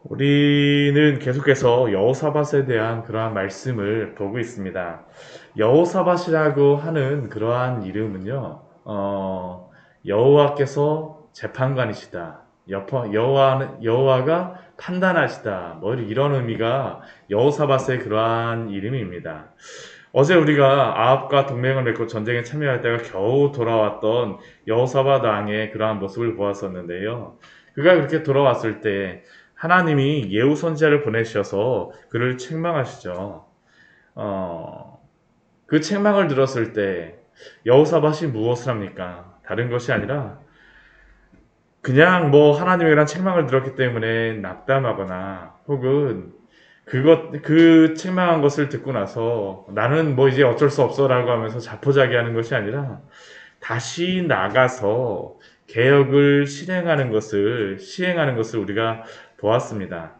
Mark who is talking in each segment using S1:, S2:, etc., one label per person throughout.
S1: 우리는 계속해서 여호사밧에 대한 그러한 말씀을 보고 있습니다. 여호사밧이라고 하는 그러한 이름은요, 여호와께서 재판관이시다. 여호와가 판단하시다. 뭐 이런 의미가 여호사밧의 그러한 이름입니다. 어제 우리가 아합과 동맹을 맺고 전쟁에 참여할 때가 겨우 돌아왔던 여호사밧 왕의 그러한 모습을 보았었는데요. 그가 그렇게 돌아왔을 때 하나님이 예후 선지자를 보내셔서 그를 책망하시죠. 그 책망을 들었을 때 여호사밧이 무엇을 합니까? 다른 것이 아니라 그냥 뭐 하나님이란 책망을 들었기 때문에 낙담하거나 혹은 그 책망한 것을 듣고 나서 나는 뭐 이제 어쩔 수 없어라고 하면서 자포자기하는 것이 아니라 다시 나가서 개혁을 시행하는 것을 우리가 보았습니다.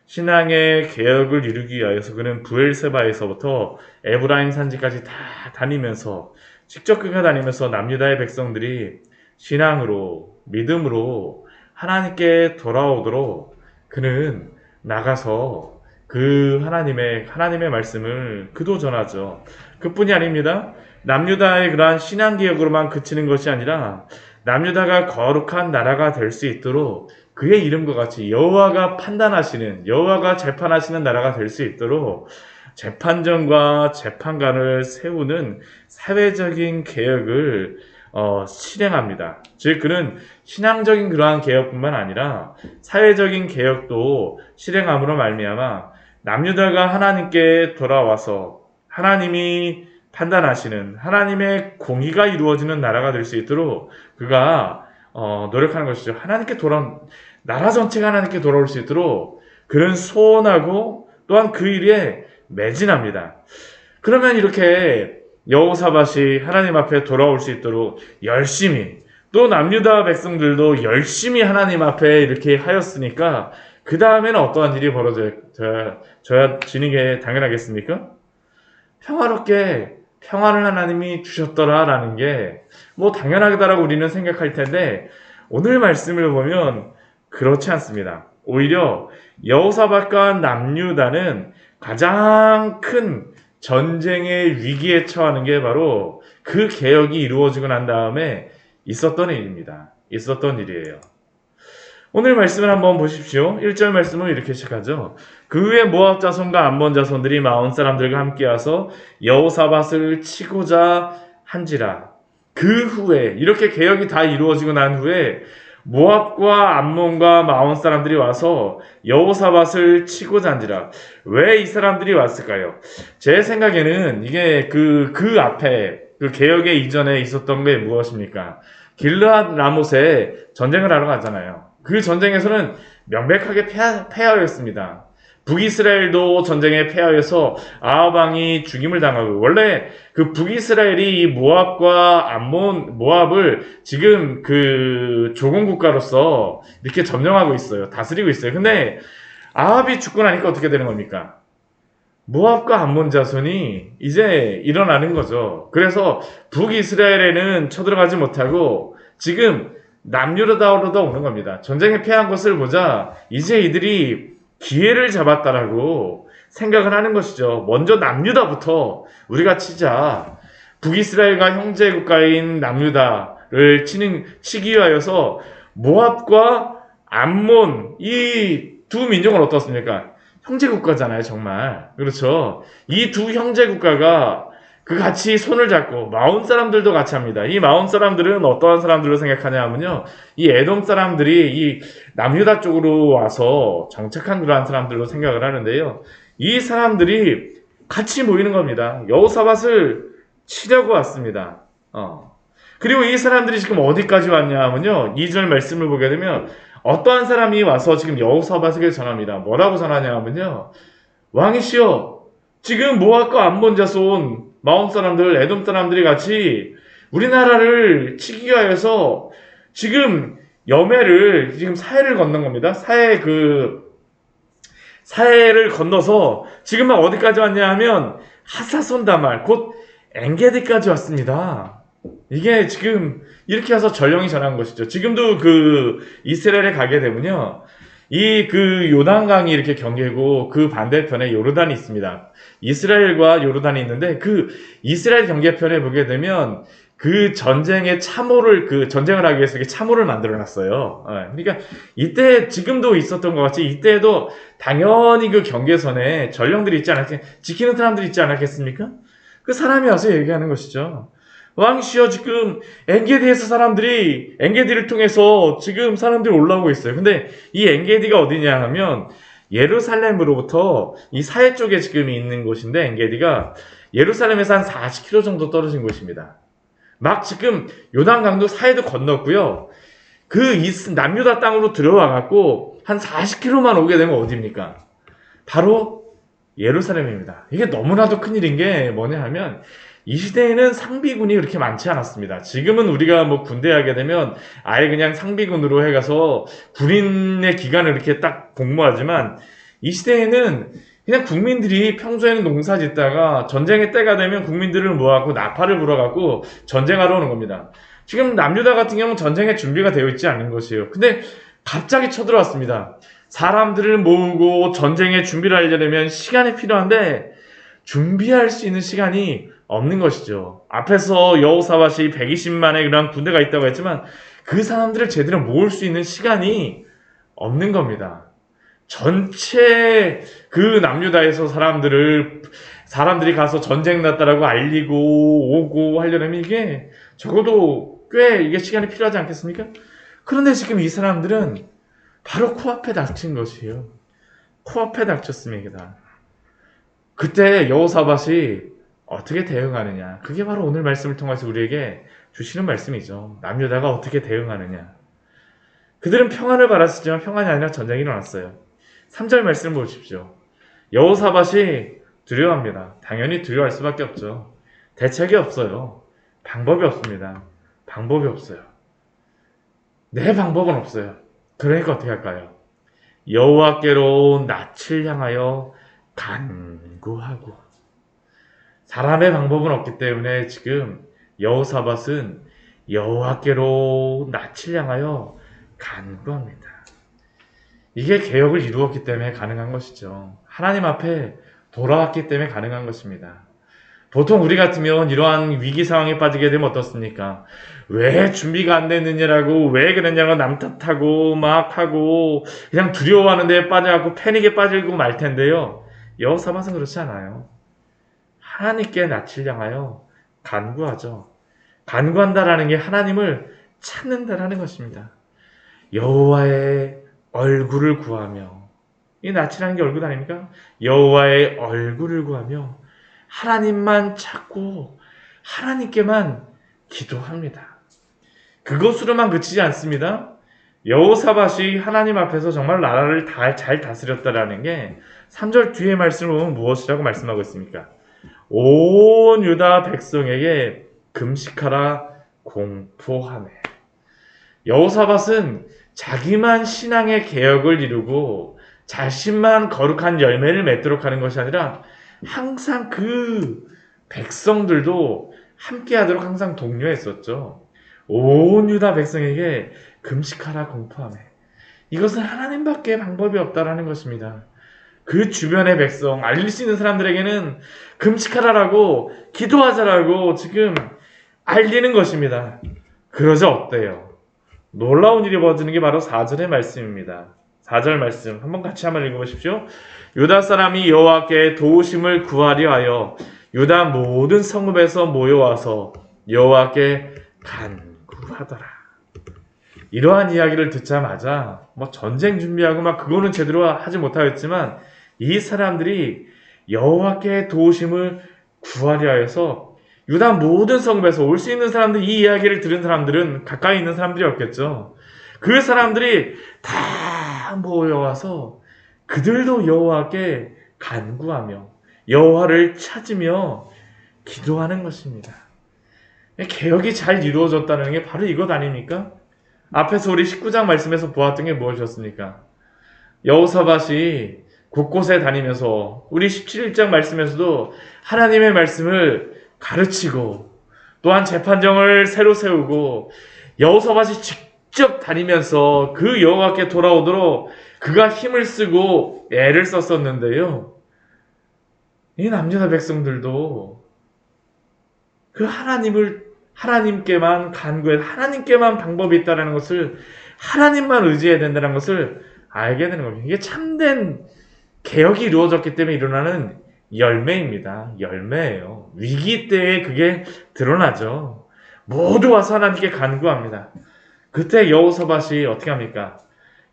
S1: 신앙의 개혁을 이루기 위하여서 그는 부엘세바에서부터 에브라임 산지까지 다 다니면서 직접 그가 다니면서 남유다의 백성들이 신앙으로 믿음으로 하나님께 돌아오도록 그는 나가서 그 하나님의 말씀을 그도 전하죠. 그뿐이 아닙니다. 남유다의 그러한 신앙 개혁으로만 그치는 것이 아니라 남유다가 거룩한 나라가 될 수 있도록 그의 이름과 같이 여호와가 재판하시는 나라가 될 수 있도록 재판정과 재판관을 세우는 사회적인 개혁을 실행합니다. 즉 그는 신앙적인 그러한 개혁뿐만 아니라 사회적인 개혁도 실행함으로 말미암아 남유다가 하나님께 돌아와서 하나님이 판단하시는 하나님의 공의가 이루어지는 나라가 될 수 있도록 그가 노력하는 것이죠. 나라 전체가 하나님께 돌아올 수 있도록 그는 소원하고 또한 그 일에 매진합니다. 그러면 이렇게 여호사밧이 하나님 앞에 돌아올 수 있도록 열심히 또 남유다 백성들도 열심히 하나님 앞에 이렇게 하였으니까 그 다음에는 어떠한 일이 벌어지는 게 당연하겠습니까? 평화롭게 평화를 하나님이 주셨더라라는 게 뭐 당연하다라고 우리는 생각할 텐데 오늘 말씀을 보면 그렇지 않습니다. 오히려 여호사밧과 남유다는 가장 큰 전쟁의 위기에 처하는 게 바로 그 개혁이 이루어지고 난 다음에 있었던 일이에요. 오늘 말씀을 한번 보십시오. 1절 말씀은 이렇게 시작하죠. 그 후에 모압 자손과 암몬 자손들이 마온 사람들과 함께 와서 여호사밧을 치고자 한지라. 그 후에 이렇게 개혁이 다 이루어지고 난 후에 모압과 암몬과 마온 사람들이 와서 여호사밧을 치고자 한지라. 왜 이 사람들이 왔을까요? 제 생각에는 이게 그 앞에 그 개혁의 이전에 있었던 게 무엇입니까? 길르앗 라못에 전쟁을 하러 가잖아요. 그 전쟁에서는 명백하게 패하였습니다. 북이스라엘도 전쟁에 패하여서 아합 왕이 죽임을 당하고 원래 그 북이스라엘이 이 모압을 지금 그 조공 국가로서 이렇게 점령하고 있어요. 다스리고 있어요. 근데 아합이 죽고 나니까 어떻게 되는 겁니까? 모압과 암몬 자손이 이제 일어나는 거죠. 그래서 북이스라엘에는 쳐들어가지 못하고 지금 남유다로 오는 겁니다. 전쟁에 패한 것을 보자 이제 이들이 기회를 잡았다라고 생각을 하는 것이죠. 먼저 남유다부터 우리가 치자. 북이스라엘과 형제 국가인 남유다를 치기 위하여서 모압과 암몬 이 두 민족은 어떻습니까? 형제 국가잖아요, 정말. 그렇죠. 이 두 형제 국가가 그 같이 손을 잡고 마온 사람들도 같이 합니다. 이 마온 사람들은 어떠한 사람들로 생각하냐 하면요. 이 에돔 사람들이 이 남유다 쪽으로 와서 정착한 그러한 사람들로 생각을 하는데요. 이 사람들이 같이 모이는 겁니다. 여호사밧을 치려고 왔습니다. 그리고 이 사람들이 지금 어디까지 왔냐 하면요. 2절 말씀을 보게 되면 어떠한 사람이 와서 지금 여호사밧에게 전합니다. 뭐라고 전하냐 하면요. 왕이시여, 지금 모압과 암몬 자손 마온 사람들, 에돔 사람들이 같이 우리나라를 치기 위하여서 지금 지금 사해를 건넌 겁니다. 사해를 건너서 지금 막 어디까지 왔냐 하면 하사손 다말, 곧 엔게디까지 왔습니다. 이게 지금 이렇게 해서 전령이 전한 것이죠. 지금도 그 이스라엘에 가게 되면요. 그 요단강이 이렇게 경계고 그 반대편에 요르단이 있습니다. 이스라엘과 요르단이 있는데 그 이스라엘 경계편에 보게 되면 그 전쟁의 참호를 그 전쟁을 하기 위해서 이렇게 참호를 만들어 놨어요. 그러니까 이때 지금도 있었던 것 같이 이때에도 당연히 그 경계선에 전령들이 있지 지키는 사람들이 있지 않았겠습니까? 그 사람이 와서 얘기하는 것이죠. 왕이시여, 지금 엔게디에서 사람들이 엔게디를 통해서 지금 사람들이 올라오고 있어요. 근데 이 엔게디가 어디냐 하면 예루살렘으로부터 이 사해 쪽에 지금 있는 곳인데, 엔게디가 예루살렘에서 한 40km 정도 떨어진 곳입니다. 막 지금 요단강도 사해도 건넜고요. 그 남유다 땅으로 들어와 갖고 한 40km만 오게 되면 어디입니까? 바로 예루살렘입니다. 이게 너무나도 큰일인 게 뭐냐 하면 이 시대에는 상비군이 그렇게 많지 않았습니다. 지금은 우리가 뭐 군대 하게 되면 아예 그냥 상비군으로 해가서 군인의 기간을 이렇게 딱 복무하지만, 이 시대에는 그냥 국민들이 평소에는 농사 짓다가 전쟁의 때가 되면 국민들을 모아갖고 나팔을 불어갖고 전쟁하러 오는 겁니다. 지금 남유다 같은 경우는 전쟁에 준비가 되어 있지 않은 것이에요. 근데 갑자기 쳐들어왔습니다. 사람들을 모으고 전쟁에 준비를 하려면 시간이 필요한데 준비할 수 있는 시간이 없는 것이죠. 앞에서 여호사밧이 120만의 그런 군대가 있다고 했지만 그 사람들을 제대로 모을 수 있는 시간이 없는 겁니다. 전체 그 남유다에서 사람들이 가서 전쟁 났다라고 알리고 오고 하려면 이게 적어도 꽤 이게 시간이 필요하지 않겠습니까? 그런데 지금 이 사람들은 바로 코앞에 닥친 것이에요. 코앞에 닥쳤습니다. 그때 여호사밧이 어떻게 대응하느냐, 그게 바로 오늘 말씀을 통해서 우리에게 주시는 말씀이죠. 남유다가 어떻게 대응하느냐. 그들은 평안을 바랐지만 평안이 아니라 전쟁이 일어났어요. 3절 말씀을 보십시오. 여호사밧이 두려워합니다. 당연히 두려워할 수밖에 없죠. 대책이 없어요. 방법이 없습니다. 방법이 없어요. 내 방법은 없어요. 그러니까 어떻게 할까요? 여호와께로 낯을 향하여 간구하고. 사람의 방법은 없기 때문에 지금 여호사밧은 여호와께로 낯을 향하여 간구합니다. 이게 개혁을 이루었기 때문에 가능한 것이죠. 하나님 앞에 돌아왔기 때문에 가능한 것입니다. 보통 우리 같으면 이러한 위기 상황에 빠지게 되면 어떻습니까? 왜 준비가 안 됐느냐라고, 왜 그랬냐고 남 탓하고 막 하고 그냥 두려워하는 데에 빠져갖고 패닉에 빠지고 말 텐데요. 여호사밧은 그렇지 않아요. 하나님께 낯을 향하여 간구하죠. 간구한다라는 게 하나님을 찾는다라는 것입니다. 여호와의 얼굴을 구하며, 이 낯이라는 게 얼굴 아닙니까? 여호와의 얼굴을 구하며 하나님만 찾고 하나님께만 기도합니다. 그것으로만 그치지 않습니다. 여호사밧이 하나님 앞에서 정말 나라를 잘 다스렸다라는 게 3절 뒤에 말씀을 보면 무엇이라고 말씀하고 있습니까? 온 유다 백성에게 금식하라 공포하네. 여호사밧은 자기만 신앙의 개혁을 이루고 자신만 거룩한 열매를 맺도록 하는 것이 아니라 항상 그 백성들도 함께 하도록 항상 독려했었죠. 온 유다 백성에게 금식하라 공포하네. 이것은 하나님밖에 방법이 없다라는 것입니다. 그 주변의 백성, 알릴 수 있는 사람들에게는 금식하라라고 기도하자라고 지금 알리는 것입니다. 그러자 어때요? 놀라운 일이 벌어지는 게 바로 4절의 말씀입니다. 4절 말씀 한번 같이 한번 읽어보십시오. 유다 사람이 여호와께 도우심을 구하려 하여 유다 모든 성읍에서 모여와서 여호와께 간구하더라. 이러한 이야기를 듣자마자 뭐 전쟁 준비하고 막 그거는 제대로 하지 못하였지만 이 사람들이 여호와께 도우심을 구하려 하여서 유다 모든 성읍에서 올 수 있는 사람들, 이 이야기를 들은 사람들은 가까이 있는 사람들이었겠죠. 그 사람들이 다 모여와서 그들도 여호와께 간구하며 여호와를 찾으며 기도하는 것입니다. 개혁이 잘 이루어졌다는 게 바로 이것 아닙니까? 앞에서 우리 19장 말씀에서 보았던 게 무엇이었습니까? 여호사밧이 곳곳에 다니면서 우리 17장 말씀에서도 하나님의 말씀을 가르치고 또한 재판정을 새로 세우고 여호사밧이 직접 다니면서 그 여호와께 돌아오도록 그가 힘을 쓰고 애를 썼었는데요. 이 남유다 백성들도 그 하나님께만 간구해, 하나님께만 방법이 있다는 것을, 하나님만 의지해야 된다는 것을 알게 되는 겁니다. 이게 참된 개혁이 이루어졌기 때문에 일어나는 열매입니다. 열매예요. 위기 때에 그게 드러나죠. 모두 와서 하나님께 간구합니다. 그때 여호사밧이 어떻게 합니까?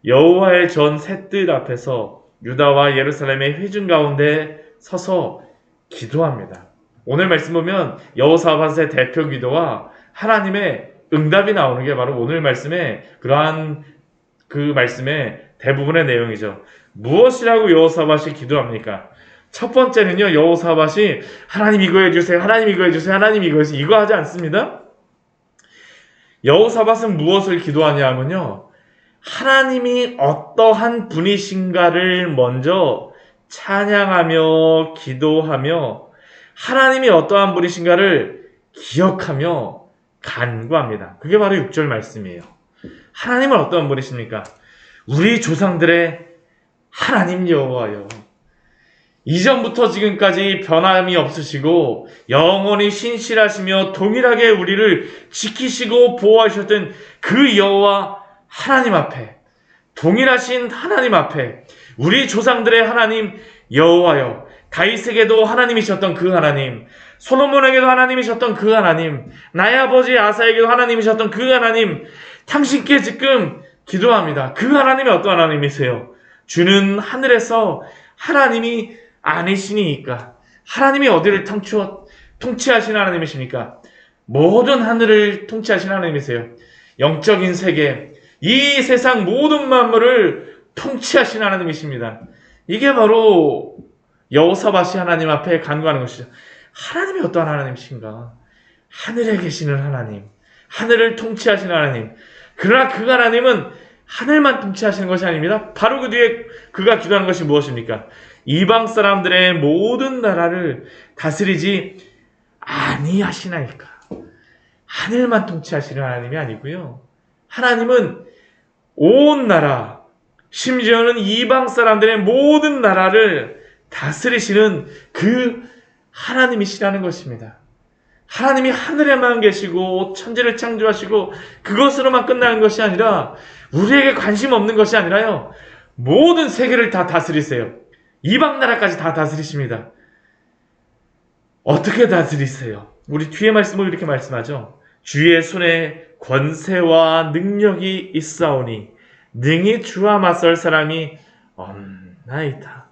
S1: 여호와의 전 셋들 앞에서 유다와 예루살렘의 회중 가운데 서서 기도합니다. 오늘 말씀 보면 여호사밧의 대표 기도와 하나님의 응답이 나오는 게 바로 오늘 말씀의 그러한 그 말씀의 대부분의 내용이죠. 무엇이라고 여호사밧이 기도합니까? 첫 번째는요, 여호사밧이 하나님 이거 해주세요, 하나님 이거 해주세요, 하나님 이거 해주세요, 이거 하지 않습니다. 여호사밧은 무엇을 기도하냐 하면요, 하나님이 어떠한 분이신가를 먼저 찬양하며 기도하며 하나님이 어떠한 분이신가를 기억하며 간구합니다. 그게 바로 6절 말씀이에요. 하나님은 어떠한 분이십니까? 우리 조상들의 하나님 여호와여, 이전부터 지금까지 변함이 없으시고 영원히 신실하시며 동일하게 우리를 지키시고 보호하셨던 그 여호와 하나님 앞에, 동일하신 하나님 앞에 우리 조상들의 하나님 여호와여, 다윗에게도 하나님이셨던 그 하나님, 솔로몬에게도 하나님이셨던 그 하나님, 나의 아버지 아사에게도 하나님이셨던 그 하나님, 당신께 지금 기도합니다. 그 하나님이 어떤 하나님이세요? 주는 하늘에서 하나님이 아니시니까. 하나님이 어디를 통치하시는 하나님이십니까? 모든 하늘을 통치하시는 하나님이세요. 영적인 세계, 이 세상 모든 만물을 통치하시는 하나님이십니다. 이게 바로 여호사밧이 하나님 앞에 간구하는 것이죠. 하나님이 어떠한 하나님이신가? 하늘에 계시는 하나님, 하늘을 통치하시는 하나님. 그러나 그 하나님은 하늘만 통치하시는 것이 아닙니다. 바로 그 뒤에 그가 기도하는 것이 무엇입니까? 이방 사람들의 모든 나라를 다스리지 아니하시나이까. 하늘만 통치하시는 하나님이 아니고요, 하나님은 온 나라, 심지어는 이방 사람들의 모든 나라를 다스리시는 그 하나님이시라는 것입니다. 하나님이 하늘에만 계시고 천지를 창조하시고 그것으로만 끝나는 것이 아니라, 우리에게 관심 없는 것이 아니라요, 모든 세계를 다 다스리세요. 이방 나라까지 다 다스리십니다. 어떻게 다스리세요? 우리 뒤에 말씀을 이렇게 말씀하죠. 주의 손에 권세와 능력이 있사오니 능히 주와 맞설 사람이 없나이다.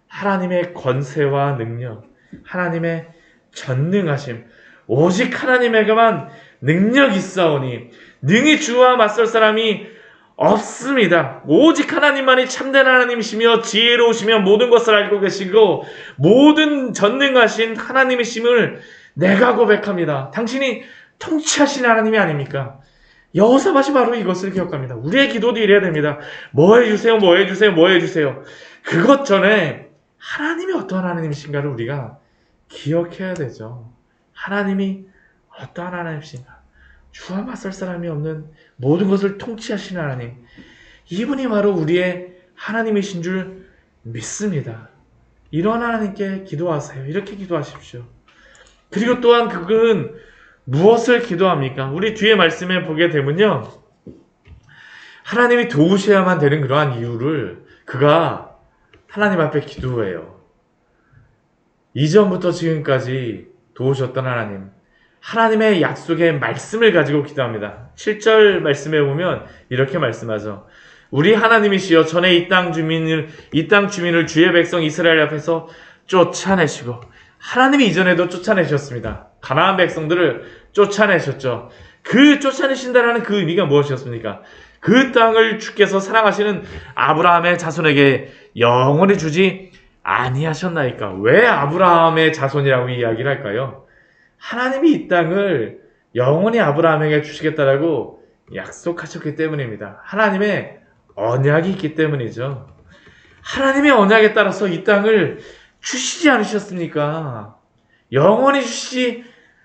S1: 하나님의 권세와 능력, 하나님의 전능하심, 오직 하나님에게만 능력이 있사오니 능히 주와 맞설 사람이 없습니다. 오직 하나님만이 참된 하나님이시며 지혜로우시며 모든 것을 알고 계시고 모든 전능하신 하나님이심을 내가 고백합니다. 당신이 통치하신 하나님이 아닙니까? 여호사밧이 바로 이것을 기억합니다. 우리의 기도도 이래야 됩니다. 뭐 해주세요, 뭐 해주세요, 뭐 해주세요. 그것 전에 하나님이 어떠한 하나님이신가를 우리가 기억해야 되죠. 하나님이 어떠한 하나님이신가? 주와 맞설 사람이 없는 모든 것을 통치하시는 하나님, 이분이 바로 우리의 하나님이신 줄 믿습니다. 이런 하나님께 기도하세요. 이렇게 기도하십시오. 그리고 또한 그는 무엇을 기도합니까? 우리 뒤에 말씀에 보게 되면요, 하나님이 도우셔야만 되는 그러한 이유를 그가 하나님 앞에 기도해요. 이전부터 지금까지 도우셨던 하나님, 하나님의 약속의 말씀을 가지고 기도합니다. 7절 말씀에 보면 이렇게 말씀하죠. 우리 하나님이시여, 전에 이 땅 주민을 주의 백성 이스라엘 앞에서 쫓아내시고, 하나님이 이전에도 쫓아내셨습니다. 가나안 백성들을 쫓아내셨죠. 그 쫓아내신다라는 그 의미가 무엇이었습니까? 그 땅을 주께서 사랑하시는 아브라함의 자손에게 영원히 주지 아니하셨나이까. 왜 아브라함의 자손이라고 이야기를 할까요? 하나님이 이 땅을 영원히 아브라함에게 주시겠다라고 약속하셨기 때문입니다. 하나님의 언약이 있기 때문이죠. 하나님의 언약에 따라서 이 땅을 주시지 않으셨습니까? 영원히 주시지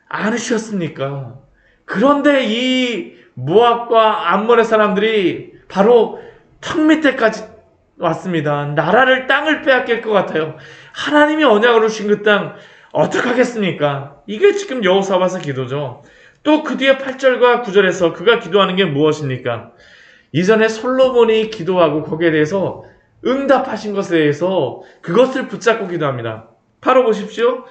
S1: 않으셨습니까? 그런데 이 모압과 암몬의 사람들이 바로 턱 밑에까지 왔습니다. 나라를 땅을 빼앗길 것 같아요. 하나님이 언약으로 주신 그 땅 어떡하겠습니까? 이게 지금 여호사밧의 기도죠. 또 그 뒤에 8절과 9절에서 그가 기도하는 게 무엇입니까? 이전에 솔로몬이 기도하고 거기에 대해서 응답하신 것에 대해서 그것을 붙잡고 기도합니다. 바로 보십시오.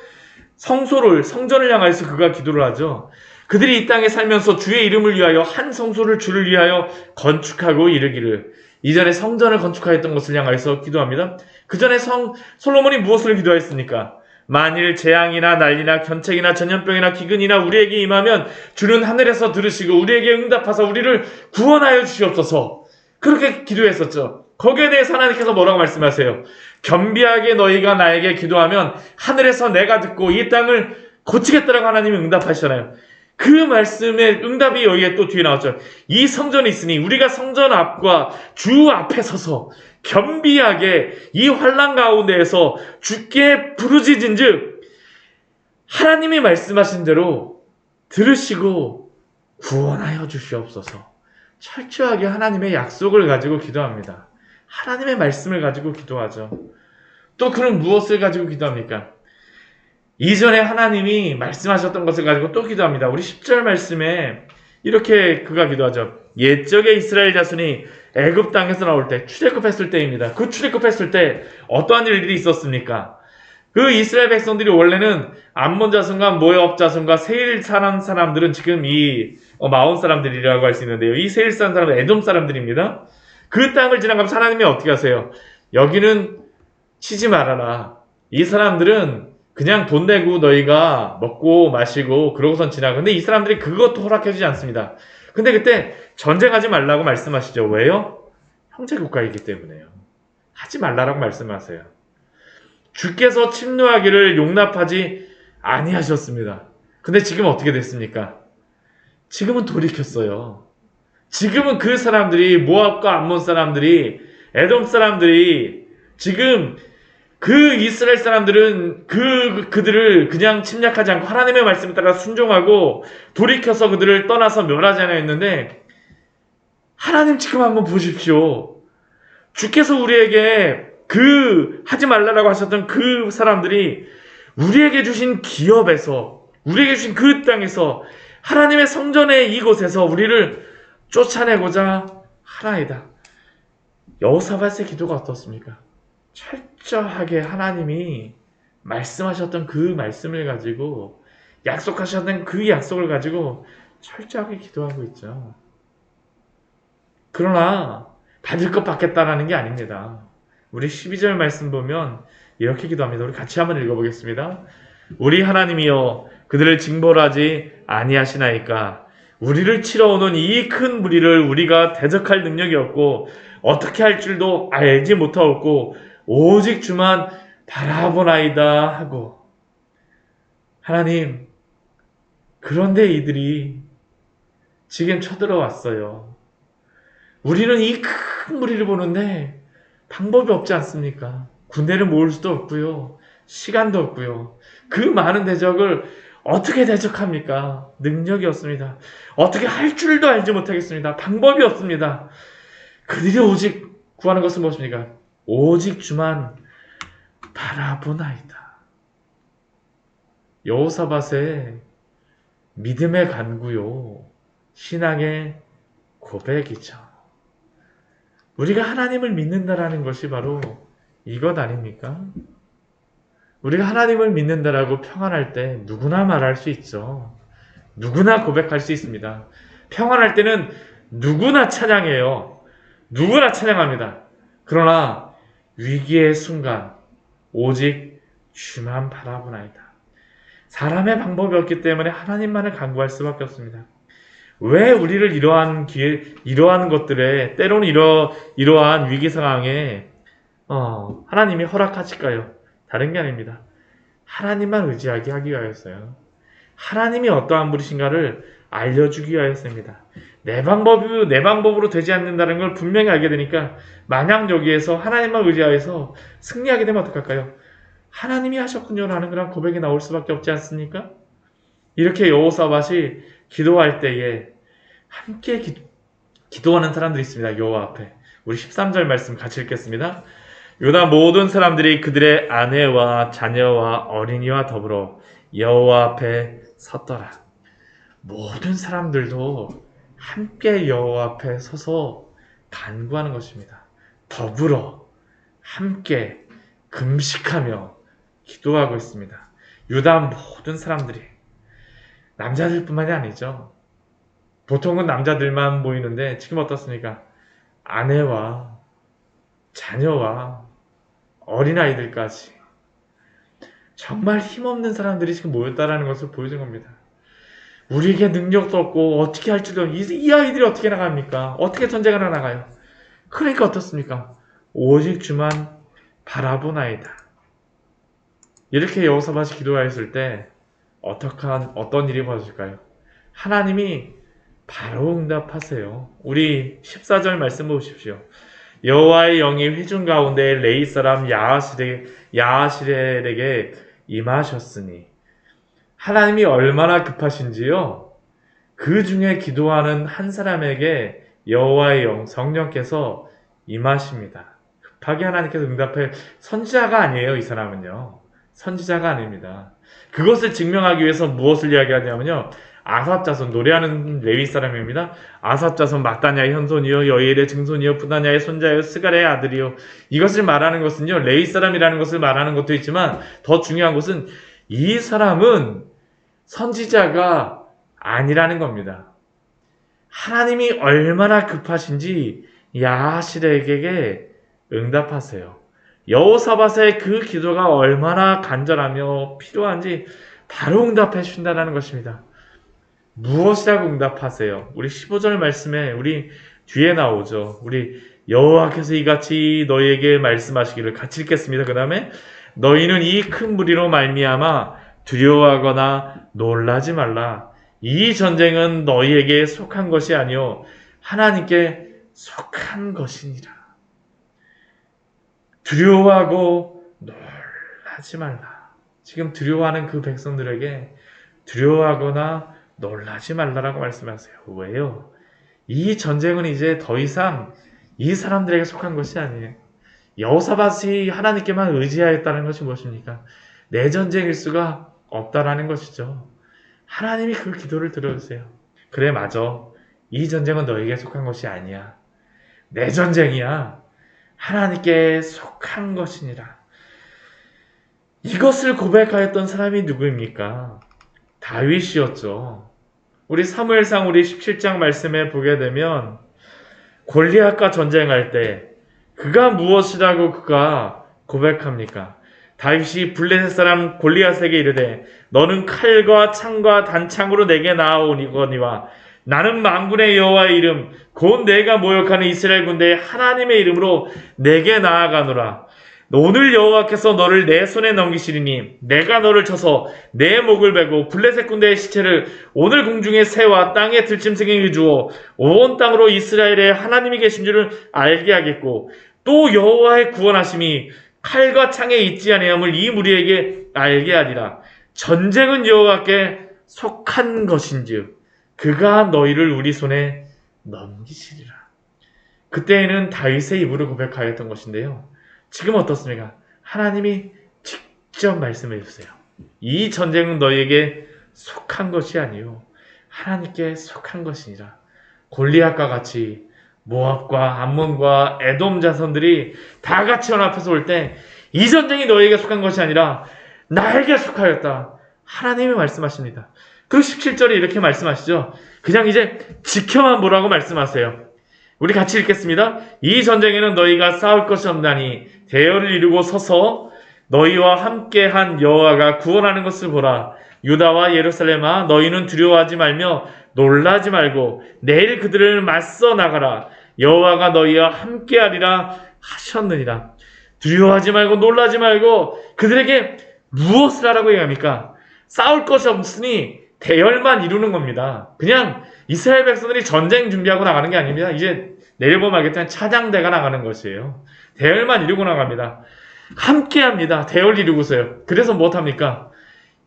S1: 성전을 향하여서 그가 기도를 하죠. 그들이 이 땅에 살면서 주의 이름을 위하여 한 성소를 주를 위하여 건축하고 이르기를. 이전에 성전을 건축하였던 것을 향하여서 기도합니다. 그 전에 솔로몬이 무엇을 기도했습니까? 만일 재앙이나 난리나 견책이나 전염병이나 기근이나 우리에게 임하면 주는 하늘에서 들으시고 우리에게 응답하사 우리를 구원하여 주시옵소서. 그렇게 기도했었죠. 거기에 대해서 하나님께서 뭐라고 말씀하세요? 겸비하게 너희가 나에게 기도하면 하늘에서 내가 듣고 이 땅을 고치겠다라고 하나님이 응답하시잖아요. 그 말씀의 응답이 여기에 또 뒤에 나왔죠. 이 성전이 있으니 우리가 성전 앞과 주 앞에 서서 겸비하게 이 환난 가운데에서 주께 부르짖은즉 하나님이 말씀하신 대로 들으시고 구원하여 주시옵소서. 철저하게 하나님의 약속을 가지고 기도합니다. 하나님의 말씀을 가지고 기도하죠. 또 그는 무엇을 가지고 기도합니까? 이전에 하나님이 말씀하셨던 것을 가지고 또 기도합니다. 우리 10절 말씀에 이렇게 그가 기도하죠. 옛적에 이스라엘 자손이 애굽 땅에서 나올 때 출애굽했을 때입니다. 그 출애굽했을 때 어떠한 일들이 있었습니까? 그 이스라엘 백성들이 원래는 암몬 자손과 모압 자손과 세일 사람들은 지금 이 마온 사람들이라고 할 수 있는데요. 이 세일 사람들은 에돔 사람들입니다. 그 땅을 지나가면서 하나님이 어떻게 하세요? 여기는 치지 말아라. 이 사람들은 그냥 돈 내고 너희가 먹고 마시고 그러고선 지나가. 근데 이 사람들이 그것도 허락해주지 않습니다. 근데 그때 전쟁하지 말라고 말씀하시죠. 왜요? 형제국가이기 때문에요. 하지 말라라고 말씀하세요. 주께서 침노하기를 용납하지 아니하셨습니다. 근데 지금 어떻게 됐습니까? 지금은 돌이켰어요. 지금은 그 사람들이 모압과 암몬 사람들이 에돔 사람들이 지금 그 이스라엘 사람들은 그들을 그냥 침략하지 않고 하나님의 말씀에 따라 순종하고 돌이켜서 그들을 떠나서 멸하지 않아 했는데 하나님 지금 한번 보십시오. 주께서 우리에게 하지 말라라고 하셨던 그 사람들이 우리에게 주신 기업에서 우리에게 주신 그 땅에서 하나님의 성전의 이곳에서 우리를 쫓아내고자 하나이다. 여호사밧의 기도가 어떻습니까? 철저하게 하나님이 말씀하셨던 그 말씀을 가지고 약속하셨던 그 약속을 가지고 철저하게 기도하고 있죠. 그러나 받을 것 받겠다라는 게 아닙니다. 우리 12절 말씀 보면 이렇게 기도합니다. 우리 같이 한번 읽어보겠습니다. 우리 하나님이여 그들을 징벌하지 아니하시나이까 우리를 치러 오는 이 큰 무리를 우리가 대적할 능력이 없고 어떻게 할 줄도 알지 못하옵고 오직 주만 바라보나이다 하고 하나님 그런데 이들이 지금 쳐들어왔어요. 우리는 이 큰 무리를 보는데 방법이 없지 않습니까? 군대를 모을 수도 없고요. 시간도 없고요. 그 많은 대적을 어떻게 대적합니까? 능력이 없습니다. 어떻게 할 줄도 알지 못하겠습니다. 방법이 없습니다. 그들이 오직 구하는 것은 무엇입니까? 오직 주만 바라보나이다. 여호사밧의 믿음의 간구요. 신앙의 고백이죠. 우리가 하나님을 믿는다라는 것이 바로 이것 아닙니까? 우리가 하나님을 믿는다라고 평안할 때 누구나 말할 수 있죠. 누구나 고백할 수 있습니다. 평안할 때는 누구나 찬양해요. 누구나 찬양합니다. 그러나 위기의 순간 오직 주만 바라보나이다. 사람의 방법이 없기 때문에 하나님만을 간구할 수밖에 없습니다. 왜 우리를 이러한 것들에 때로는 이러한 위기 상황에 하나님이 허락하실까요? 다른 게 아닙니다. 하나님만 의지하게 하기 위하였어요. 하나님이 어떠한 분이신가를 알려주기 위하였습니다. 내 방법으로 되지 않는다는 걸 분명히 알게 되니까 만약 여기에서 하나님만 의지하여서 승리하게 되면 어떡할까요? 하나님이 하셨군요라는 그런 고백이 나올 수밖에 없지 않습니까? 이렇게 여호사밧이 기도할 때에 함께 기도하는 사람들이 있습니다. 여호와 앞에. 우리 13절 말씀 같이 읽겠습니다. 유다 모든 사람들이 그들의 아내와 자녀와 어린이와 더불어 여호와 앞에 섰더라. 모든 사람들도 함께 여호와 앞에 서서 간구하는 것입니다. 더불어 함께 금식하며 기도하고 있습니다. 유다 모든 사람들이, 남자들뿐만이 아니죠. 보통은 남자들만 모이는데 지금 어떻습니까? 아내와 자녀와 어린아이들까지 정말 힘없는 사람들이 지금 모였다라는 것을 보여준 겁니다. 우리에게 능력도 없고 어떻게 할지도 이 아이들이 어떻게 나갑니까? 어떻게 전쟁을 나가요? 그러니까 어떻습니까? 오직 주만 바라보나이다. 이렇게 여호사밧이 기도하였을 때 어떤 일이 벌어질까요? 하나님이 바로 응답하세요. 우리 14절 말씀 보십시오. 여호와의 영이 회중 가운데 레이 사람 야하실엘에게 임하셨으니, 하나님이 얼마나 급하신지요? 그 중에 기도하는 한 사람에게 여호와의 영, 성령께서 임하십니다. 급하게 하나님께서 응답해. 선지자가 아니에요. 이 사람은요. 선지자가 아닙니다. 그것을 증명하기 위해서 무엇을 이야기하냐면요, 아삽 자손, 노래하는 레위 사람입니다. 아삽 자손 마따냐의 현손이요 여이엘의 증손이요 부다냐의 손자요 스갈의 아들이요. 이것을 말하는 것은요, 레위 사람이라는 것을 말하는 것도 있지만 더 중요한 것은 이 사람은 선지자가 아니라는 겁니다. 하나님이 얼마나 급하신지 야하실에게 응답하세요. 여호사밧의 그 기도가 얼마나 간절하며 필요한지 바로 응답해 주신다는 것입니다. 무엇이라고 응답하세요? 우리 15절 말씀에 우리 뒤에 나오죠. 우리 여호와께서 이같이 너희에게 말씀하시기를, 같이 읽겠습니다. 그 다음에 너희는 이 큰 무리로 말미암아 두려워하거나 놀라지 말라. 이 전쟁은 너희에게 속한 것이 아니요 하나님께 속한 것이니라. 두려워하고 놀라지 말라. 지금 두려워하는 그 백성들에게 두려워하거나 놀라지 말라라고 말씀하세요. 왜요? 이 전쟁은 이제 더 이상 이 사람들에게 속한 것이 아니에요. 여호사밧이 하나님께만 의지하였다는 것이 무엇입니까? 내 전쟁일 수가 없다라는 것이죠. 하나님이 그 기도를 들어주세요. 그래, 맞아. 이 전쟁은 너에게 속한 것이 아니야. 내 전쟁이야. 하나님께 속한 것이니라. 이것을 고백하였던 사람이 누구입니까? 다윗이었죠. 우리 사무엘상 우리 17장 말씀에 보게 되면 골리앗과 전쟁할 때 그가 무엇이라고 그가 고백합니까? 다윗이 블레셋 사람 골리앗에게 이르되 너는 칼과 창과 단창으로 내게 나아오니거니와 나는 만군의 여호와의 이름 곧 내가 모욕하는 이스라엘 군대의 하나님의 이름으로 내게 나아가노라. 오늘 여호와께서 너를 내 손에 넘기시리니 내가 너를 쳐서 내 목을 베고 블레셋 군대의 시체를 오늘 공중의 새와 땅의 들짐승에게 주어 온 땅으로 이스라엘의 하나님이 계신 줄을 알게 하겠고 또 여호와의 구원하심이 칼과 창에 있지 아니함을 이 무리에게 알게 하리라. 전쟁은 여호와께 속한 것인즉 그가 너희를 우리 손에 넘기시리라. 그때에는 다윗의 입으로 고백하였던 것인데요, 지금 어떻습니까? 하나님이 직접 말씀해 주세요. 이 전쟁은 너희에게 속한 것이 아니요 하나님께 속한 것이니라. 골리앗과 같이 모압과 암몬과 에돔 자손들이 다 같이 연합해서 올 때 이 전쟁이 너희에게 속한 것이 아니라 나에게 속하였다. 하나님이 말씀하십니다. 그 17절에 이렇게 말씀하시죠. 그냥 이제 지켜만 보라고 말씀하세요. 우리 같이 읽겠습니다. 이 전쟁에는 너희가 싸울 것이 없나니 대열을 이루고 서서 너희와 함께한 여호와가 구원하는 것을 보라. 유다와 예루살렘아 너희는 두려워하지 말며 놀라지 말고 내일 그들을 맞서 나가라. 여호와가 너희와 함께하리라 하셨느니라. 두려워하지 말고 놀라지 말고 그들에게 무엇을 하라고 얘기합니까? 싸울 것이 없으니 대열만 이루는 겁니다. 그냥 이스라엘 백성들이 전쟁 준비하고 나가는 게 아닙니다. 이제 내려보면 알겠지만 차장대가 나가는 것이에요. 대열만 이루고 나갑니다. 함께합니다. 대열 이루고서요. 그래서 무엇합니까?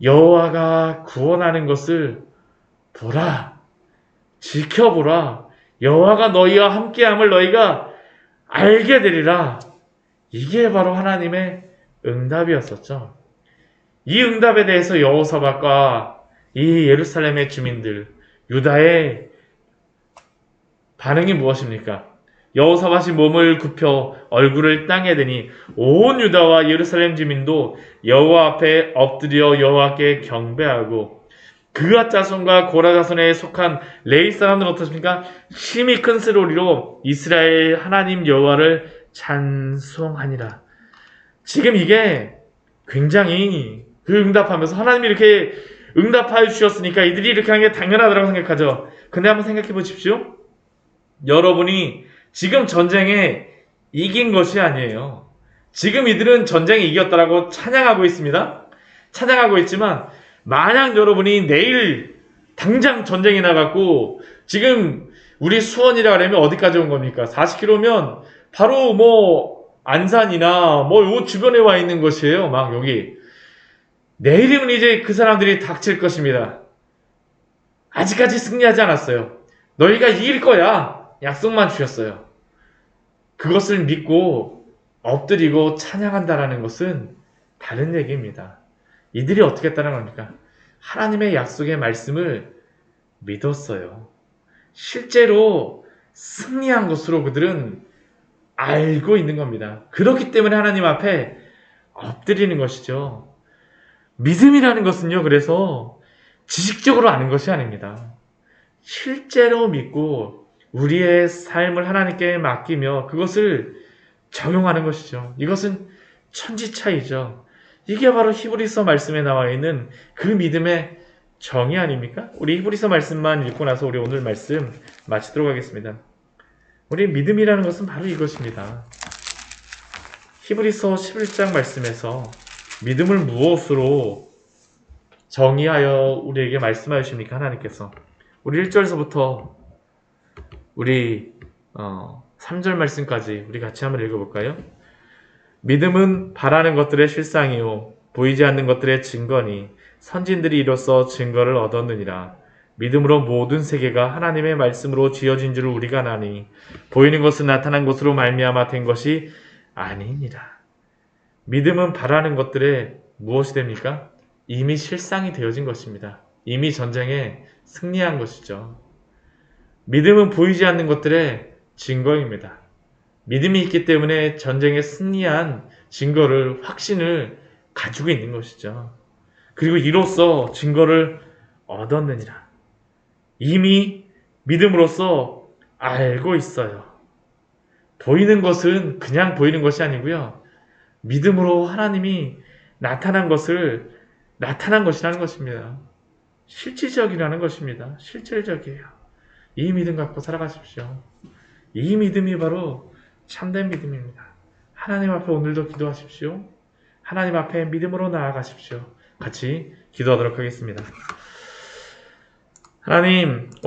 S1: 여호와가 구원하는 것을 보라. 지켜보라. 여호와가 너희와 함께함을 너희가 알게 되리라. 이게 바로 하나님의 응답이었었죠. 이 응답에 대해서 여호사밧과 이 예루살렘의 주민들, 유다의 반응이 무엇입니까? 여호사밧이 몸을 굽혀 얼굴을 땅에 대니 온 유다와 예루살렘 주민도 여호와 앞에 엎드려 여호와께 경배하고, 그앗 자손과 고라 자손에 속한 레위 사람들은 어떻습니까? 힘이 큰 소리로 이스라엘 하나님 여호와를 찬송하니라. 지금 이게 굉장히 그 응답하면서 하나님이 이렇게 응답하여 주셨으니까 이들이 이렇게 하는 게 당연하다고 생각하죠. 근데 한번 생각해 보십시오. 여러분이 지금 전쟁에 이긴 것이 아니에요. 지금 이들은 전쟁에 이겼다라고 찬양하고 있습니다. 찬양하고 있지만 만약 여러분이 내일 당장 전쟁에 나갔고, 지금 우리 수원이라 그러면 어디까지 온 겁니까? 40km면 바로 뭐 안산이나 뭐 요 주변에 와 있는 것이에요. 막 여기. 내일이면 이제 그 사람들이 닥칠 것입니다. 아직까지 승리하지 않았어요. 너희가 이길 거야. 약속만 주셨어요. 그것을 믿고 엎드리고 찬양한다라는 것은 다른 얘기입니다. 이들이 어떻게 했다는 겁니까? 하나님의 약속의 말씀을 믿었어요. 실제로 승리한 것으로 그들은 알고 있는 겁니다. 그렇기 때문에 하나님 앞에 엎드리는 것이죠. 믿음이라는 것은요, 그래서 지식적으로 아는 것이 아닙니다. 실제로 믿고 우리의 삶을 하나님께 맡기며 그것을 적용하는 것이죠. 이것은 천지차이죠. 이게 바로 히브리서 말씀에 나와 있는 그 믿음의 정의 아닙니까? 우리 히브리서 말씀만 읽고 나서 우리 오늘 말씀 마치도록 하겠습니다. 우리 믿음이라는 것은 바로 이것입니다. 히브리서 11장 말씀에서 믿음을 무엇으로 정의하여 우리에게 말씀하여 주십니까? 하나님께서. 우리 1절에서부터 우리 3절 말씀까지 우리 같이 한번 읽어볼까요? 믿음은 바라는 것들의 실상이요 보이지 않는 것들의 증거니 선진들이 이로써 증거를 얻었느니라. 믿음으로 모든 세계가 하나님의 말씀으로 지어진 줄을 우리가 아나니 보이는 것은 나타난 것으로 말미암아 된 것이 아니니라. 믿음은 바라는 것들의 무엇이 됩니까? 이미 실상이 되어진 것입니다. 이미 전쟁에 승리한 것이죠. 믿음은 보이지 않는 것들의 증거입니다. 믿음이 있기 때문에 전쟁에 승리한 증거를, 확신을 가지고 있는 것이죠. 그리고 이로써 증거를 얻었느니라. 이미 믿음으로써 알고 있어요. 보이는 것은 그냥 보이는 것이 아니고요. 믿음으로 하나님이 나타난 것이라는 것입니다. 실질적이라는 것입니다. 실질적이에요. 이 믿음 갖고 살아가십시오. 이 믿음이 바로 참된 믿음입니다. 하나님 앞에 오늘도 기도하십시오. 하나님 앞에 믿음으로 나아가십시오. 같이 기도하도록 하겠습니다. 하나님,